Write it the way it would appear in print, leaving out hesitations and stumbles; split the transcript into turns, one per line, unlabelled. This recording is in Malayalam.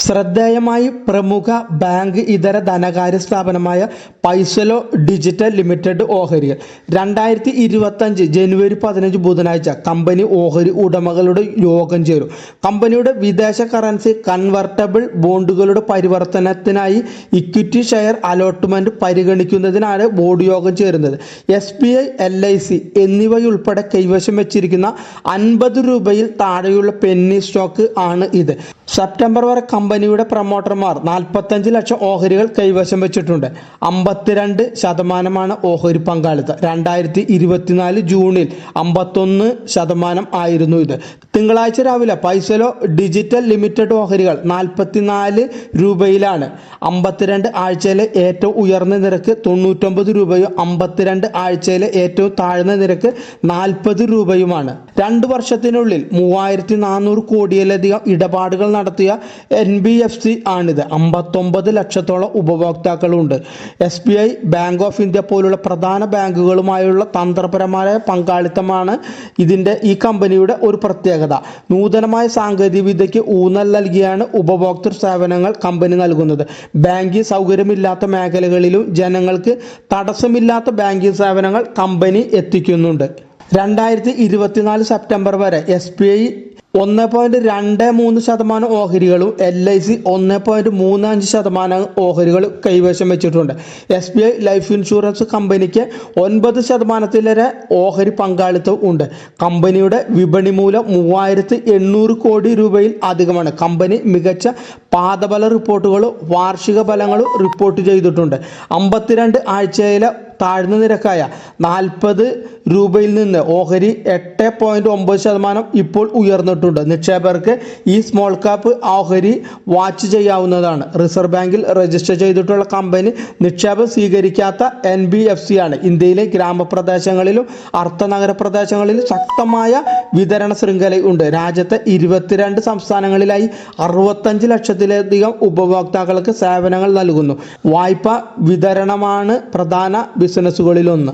ശ്രദ്ധേയമായി പ്രമുഖ ബാങ്ക് ഇതര ധനകാര്യ സ്ഥാപനമായ പൈസലോ ഡിജിറ്റൽ ലിമിറ്റഡ് ഓഹരികൾ 2025 ജനുവരി 15 ബുധനാഴ്ച കമ്പനി ഓഹരി ഉടമകളുടെ യോഗം ചേരും. കമ്പനിയുടെ വിദേശ കറൻസി കൺവെർട്ടബിൾ ബോണ്ടുകളുടെ പരിവർത്തനത്തിനായി ഇക്വിറ്റി ഷെയർ അലോട്ട്മെന്റ് പരിഗണിക്കുന്നതിനാണ് ബോർഡ് യോഗം ചേരുന്നത്. SBI, LIC എന്നിവയുൾപ്പെടെ കൈവശം വെച്ചിരിക്കുന്ന 50 രൂപയിൽ താഴെയുള്ള പെന്നി സ്റ്റോക്ക് ആണ് ഇത്. സെപ്റ്റംബർ വരെ കമ്പനിയുടെ പ്രൊമോട്ടർമാർ 45 ലക്ഷം ഓഹരികൾ കൈവശം വെച്ചിട്ടുണ്ട്. 52% ഓഹരി പങ്കാളിത്തം. 2024 ജൂണിൽ 51% ആയിരുന്നു ഇത്. തിങ്കളാഴ്ച രാവിലെ പൈസലോ ഡിജിറ്റൽ ലിമിറ്റഡ് ഓഹരികൾ 44 രൂപയിലാണ്. 52 ആഴ്ചയിലെ ഏറ്റവും ഉയർന്ന നിരക്ക് 99 രൂപയും 52 ആഴ്ചയിലെ ഏറ്റവും താഴ്ന്ന നിരക്ക് 40 രൂപയുമാണ്. 2 വർഷത്തിനുള്ളിൽ 3400 കോടിയിലധികം ഇടപാടുകൾ നടത്തിയ NBFC ആണിത്. 59 ലക്ഷത്തോളം ഉപഭോക്താക്കളുണ്ട്. SBI, ബാങ്ക് ഓഫ് ഇന്ത്യ പോലുള്ള പ്രധാന ബാങ്കുകളുമായുള്ള തന്ത്രപരമായ പങ്കാളിത്തമാണ് ഈ കമ്പനിയുടെ ഒരു പ്രത്യേകത. നൂതനമായ സാങ്കേതിക വിദ്യയ്ക്ക് ഊന്നൽ നൽകിയാണ് ഉപഭോക്തൃ സേവനങ്ങൾ കമ്പനി നൽകുന്നത്. ബാങ്കിംഗ് സൗകര്യമില്ലാത്ത മേഖലകളിലും ജനങ്ങൾക്ക് തടസ്സമില്ലാത്ത ബാങ്കിംഗ് സേവനങ്ങൾ കമ്പനി എത്തിക്കുന്നുണ്ട്. 2024 സെപ്റ്റംബർ വരെ SBI 1.23% ഓഹരികളും LIC 1.35% ഓഹരികളും കൈവശം വെച്ചിട്ടുണ്ട്. SBI ലൈഫ് ഇൻഷുറൻസ് കമ്പനിക്ക് 9% ഓഹരി പങ്കാളിത്തവും ഉണ്ട്. കമ്പനിയുടെ വിപണി മൂല്യം 3800 കോടി രൂപയിൽ അധികമാണ്. കമ്പനി മികച്ച പാദബല റിപ്പോർട്ടുകളും വാർഷിക ഫലങ്ങളും റിപ്പോർട്ട് ചെയ്തിട്ടുണ്ട്. 52 ആഴ്ചയിലെ താഴ്ന്ന നിരക്കായ 40 രൂപയിൽ നിന്ന് ഓഹരി 8.9% ഇപ്പോൾ ഉയർന്നിട്ടുണ്ട്. നിക്ഷേപകർക്ക് ഈ സ്മോൾ ക്യാപ്പ് ഓഹരി വാച്ച് ചെയ്യാവുന്നതാണ്. റിസർവ് ബാങ്കിൽ രജിസ്റ്റർ ചെയ്തിട്ടുള്ള കമ്പനി നിക്ഷേപം സ്വീകരിക്കാത്ത NBFC ആണ്. ഇന്ത്യയിലെ ഗ്രാമപ്രദേശങ്ങളിലും അർദ്ധനഗര പ്രദേശങ്ങളിലും ശക്തമായ വിതരണ ശൃംഖലയുണ്ട്. രാജ്യത്തെ 22 സംസ്ഥാനങ്ങളിലായി 65 ലക്ഷത്തിലധികം ഉപഭോക്താക്കൾക്ക് സേവനങ്ങൾ നൽകുന്നു. വായ്പ വിതരണമാണ് പ്രധാന ബിസിനസ്സുകളിലൊന്ന്.